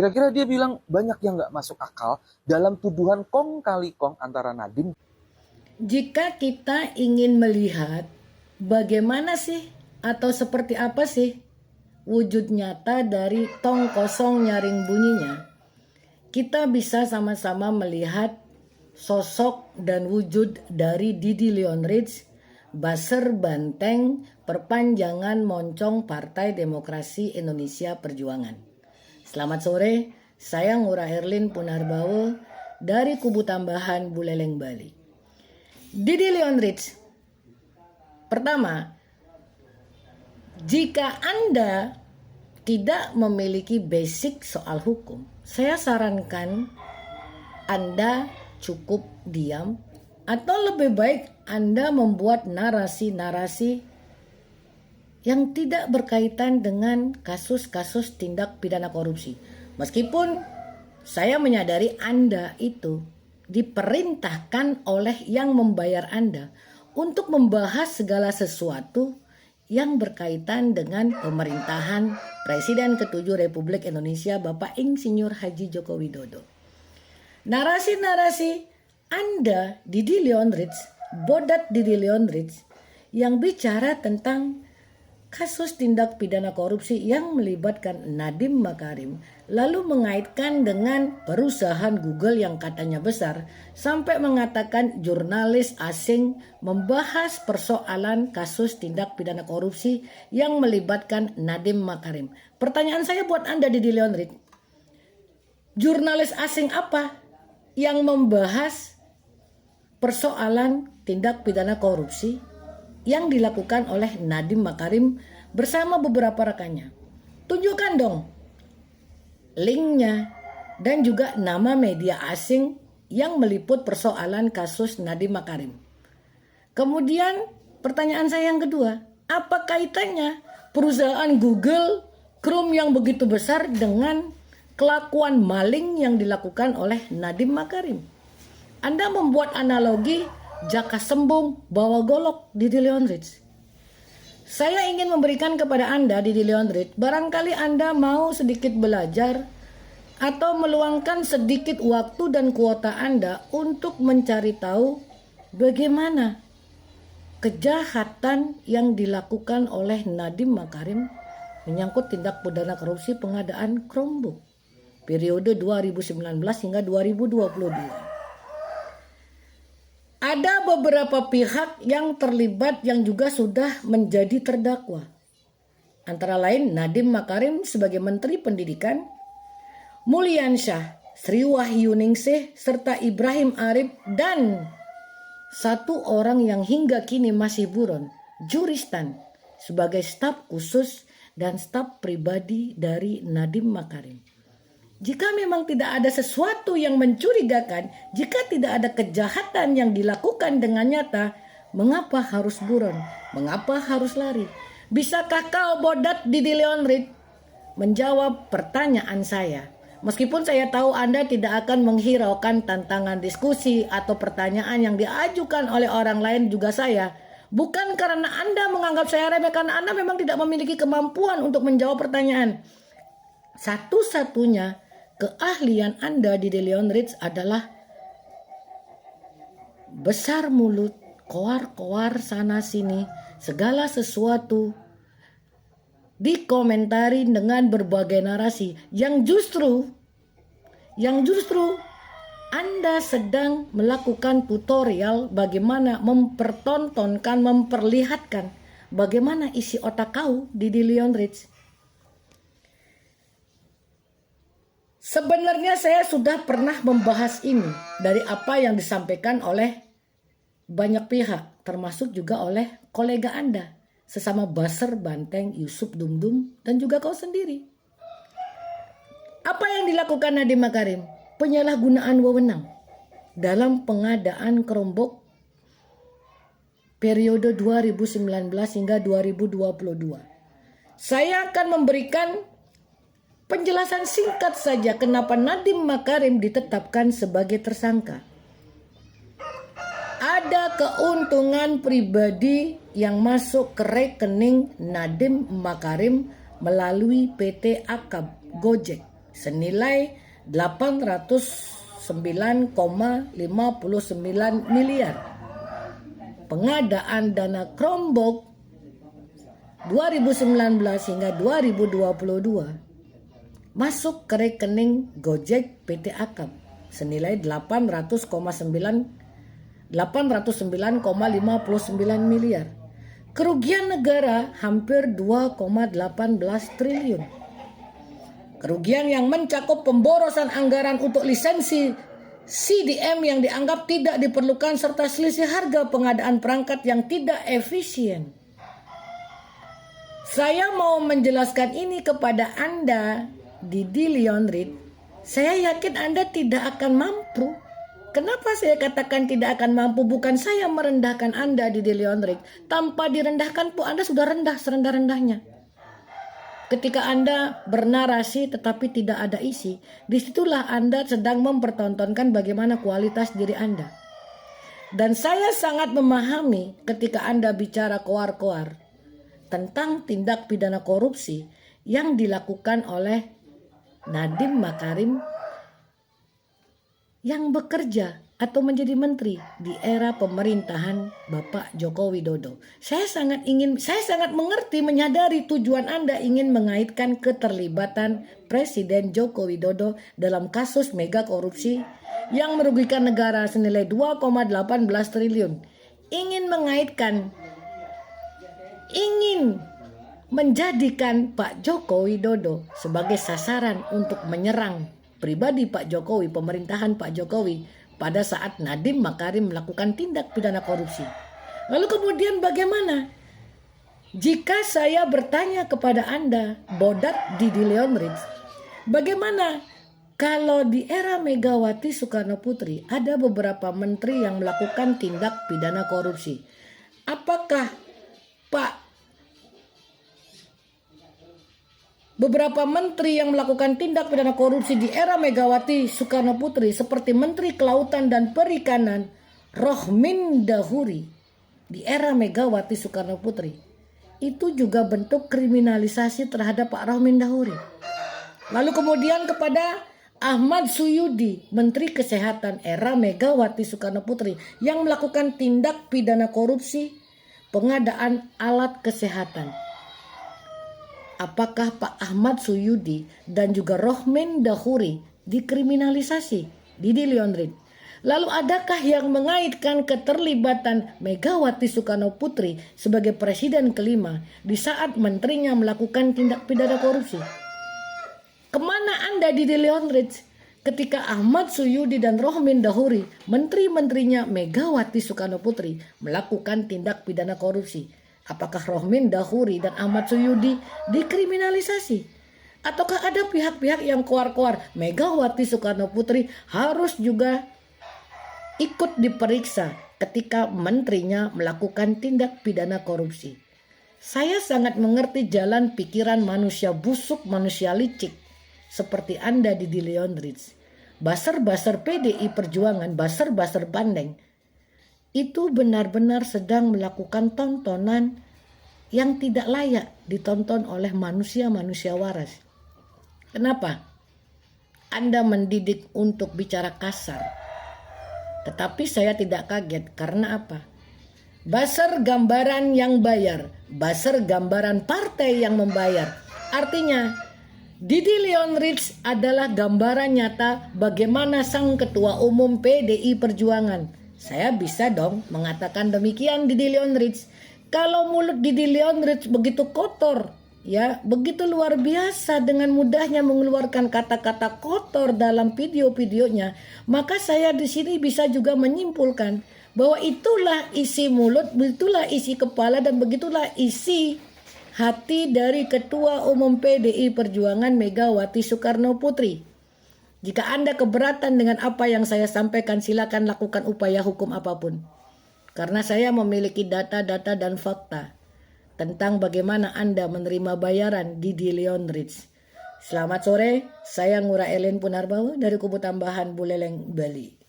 Kira-kira dia bilang banyak yang nggak masuk akal dalam tuduhan kong kali kong antara Nadiem. Jika kita ingin melihat bagaimana sih atau seperti apa sih wujud nyata dari tong kosong nyaring bunyinya, kita bisa sama-sama melihat sosok dan wujud dari Didi Leonrich, buzzer banteng perpanjangan moncong Partai Demokrasi Indonesia Perjuangan. Selamat sore, saya Ngurah Herlin Punarbawa dari Kubu Tambahan Buleleng, Bali. Didi Leonrich, pertama, jika Anda tidak memiliki basic soal hukum, saya sarankan Anda cukup diam atau lebih baik Anda membuat narasi-narasi yang tidak berkaitan dengan kasus-kasus tindak pidana korupsi. Meskipun saya menyadari Anda itu diperintahkan oleh yang membayar Anda untuk membahas segala sesuatu yang berkaitan dengan pemerintahan Presiden ke-7 Republik Indonesia Bapak Insinyur Haji Joko Widodo. Narasi-narasi Anda, Didi Leonrich, Bodat Didi Leonrich, yang bicara tentang kasus tindak pidana korupsi yang melibatkan Nadiem Makarim, lalu mengaitkan dengan perusahaan Google yang katanya besar, sampai mengatakan jurnalis asing membahas persoalan kasus tindak pidana korupsi yang melibatkan Nadiem Makarim. Pertanyaan saya buat Anda, Didi Leonrich, jurnalis asing apa yang membahas persoalan tindak pidana korupsi yang dilakukan oleh Nadiem Makarim bersama beberapa rekannya? Tunjukkan dong linknya dan juga nama media asing yang meliput persoalan kasus Nadiem Makarim. Kemudian pertanyaan saya yang kedua, apa kaitannya perusahaan Google Chrome yang begitu besar dengan kelakuan maling yang dilakukan oleh Nadiem Makarim? Anda membuat analogi jaka sembung bawa golok, Didi Leonrich. Saya ingin memberikan kepada Anda, Didi Leonrich, barangkali Anda mau sedikit belajar atau meluangkan sedikit waktu dan kuota Anda untuk mencari tahu bagaimana kejahatan yang dilakukan oleh Nadiem Makarim menyangkut tindak pidana korupsi pengadaan Chromebook periode 2019 hingga 2022. Ada beberapa pihak yang terlibat yang juga sudah menjadi terdakwa. Antara lain Nadiem Makarim sebagai Menteri Pendidikan, Mulyansyah, Sri Wahyuningsih, serta Ibrahim Arif, dan satu orang yang hingga kini masih buron, Juristan, sebagai staf khusus dan staf pribadi dari Nadiem Makarim. Jika memang tidak ada sesuatu yang mencurigakan, jika tidak ada kejahatan yang dilakukan dengan nyata, mengapa harus buron? Mengapa harus lari? Bisakah kau, Bodat Didi Leonrich, menjawab pertanyaan saya? Meskipun saya tahu Anda tidak akan menghiraukan tantangan diskusi atau pertanyaan yang diajukan oleh orang lain juga saya. Bukan karena Anda menganggap saya remeh, karena Anda memang tidak memiliki kemampuan untuk menjawab pertanyaan. Satu-satunya keahlian Anda, Didi Leonrich, adalah besar mulut, koar-koar sana sini, segala sesuatu dikomentari dengan berbagai narasi yang justru Anda sedang melakukan tutorial bagaimana mempertontonkan, memperlihatkan bagaimana isi otak kau, Didi Leonrich. Sebenarnya saya sudah pernah membahas ini dari apa yang disampaikan oleh banyak pihak, termasuk juga oleh kolega Anda, sesama buzzer banteng Yusuf Dumdum dan juga kau sendiri. Apa yang dilakukan Nadiem Makarim? Penyalahgunaan wewenang dalam pengadaan Chromebook periode 2019 hingga 2022. Saya akan memberikan penjelasan singkat saja kenapa Nadiem Makarim ditetapkan sebagai tersangka. Ada keuntungan pribadi yang masuk ke rekening Nadiem Makarim melalui PT Akab Gojek senilai 809,59 miliar. Pengadaan dana Chromebook 2019 hingga 2022 masuk ke rekening Gojek PT Akam senilai 809,59 miliar. Kerugian negara hampir 2,18 triliun. Kerugian yang mencakup pemborosan anggaran untuk lisensi CDM yang dianggap tidak diperlukan serta selisih harga pengadaan perangkat yang tidak efisien. Saya mau menjelaskan ini kepada Anda, Didi Leonrid. Saya yakin Anda tidak akan mampu. Kenapa saya katakan tidak akan mampu? Bukan saya merendahkan Anda, Didi Leonrid. Tanpa direndahkan pun Anda sudah rendah serendah-rendahnya. Ketika Anda bernarasi tetapi tidak ada isi, disitulah Anda sedang mempertontonkan bagaimana kualitas diri Anda. Dan saya sangat memahami ketika Anda bicara koar-koar tentang tindak pidana korupsi yang dilakukan oleh Nadiem Makarim yang bekerja atau menjadi menteri di era pemerintahan Bapak Joko Widodo. Saya sangat mengerti, menyadari tujuan Anda ingin mengaitkan keterlibatan Presiden Joko Widodo dalam kasus mega korupsi yang merugikan negara senilai 2,18 triliun. Ingin menjadikan Pak Joko Widodo sebagai sasaran untuk menyerang pribadi Pak Jokowi, pemerintahan Pak Jokowi pada saat Nadiem Makarim melakukan tindak pidana korupsi. Lalu kemudian bagaimana? Jika saya bertanya kepada Anda, Bodat Didi Leonrid, bagaimana kalau di era Megawati Soekarno Putri ada beberapa menteri yang melakukan tindak pidana korupsi? Apakah beberapa menteri yang melakukan tindak pidana korupsi di era Megawati Soekarno Putri seperti Menteri Kelautan dan Perikanan Rohmin Dahuri di era Megawati Soekarno Putri itu juga bentuk kriminalisasi terhadap Pak Rohmin Dahuri. Lalu kemudian kepada Ahmad Suyudi, Menteri Kesehatan era Megawati Soekarno Putri yang melakukan tindak pidana korupsi pengadaan alat kesehatan. Apakah Pak Ahmad Suyudi dan juga Rohmin Dahuri dikriminalisasi? Didi Leonrid. Lalu adakah yang mengaitkan keterlibatan Megawati Soekarno Putri sebagai presiden kelima di saat menterinya melakukan tindak pidana korupsi? Kemana Anda, Didi Leonrid, ketika Ahmad Suyudi dan Rohmin Dahuri, menteri-menterinya Megawati Soekarno Putri, melakukan tindak pidana korupsi? Apakah Rohmin Dahuri dan Ahmad Suyudi dikriminalisasi? Ataukah ada pihak-pihak yang koar-koar Megawati Soekarno Putri harus juga ikut diperiksa ketika menterinya melakukan tindak pidana korupsi? Saya sangat mengerti jalan pikiran manusia busuk, manusia licik seperti Anda, Didi Leonrid. Baser-baser PDI Perjuangan, baser-baser bandeng, itu benar-benar sedang melakukan tontonan yang tidak layak ditonton oleh manusia-manusia waras. Kenapa? Anda mendidik untuk bicara kasar. Tetapi saya tidak kaget, karena apa? Baser gambaran yang bayar, baser gambaran partai yang membayar. Artinya, Didi Leonrid adalah gambaran nyata bagaimana sang ketua umum PDI Perjuangan. Saya bisa dong mengatakan demikian, Didi Leonrid. Kalau mulut Didi Leonrid begitu kotor, ya, begitu luar biasa dengan mudahnya mengeluarkan kata-kata kotor dalam video-videonya, maka saya di sini bisa juga menyimpulkan bahwa itulah isi mulut, begitulah isi kepala, dan begitulah isi hati dari Ketua Umum PDI Perjuangan Megawati Soekarno Putri. Jika Anda keberatan dengan apa yang saya sampaikan, silakan lakukan upaya hukum apapun. Karena saya memiliki data-data dan fakta tentang bagaimana Anda menerima bayaran Didi Leonrid. Selamat sore, saya Ngurah Ellen Punarbawa dari Kubu Tambahan Buleleng, Bali.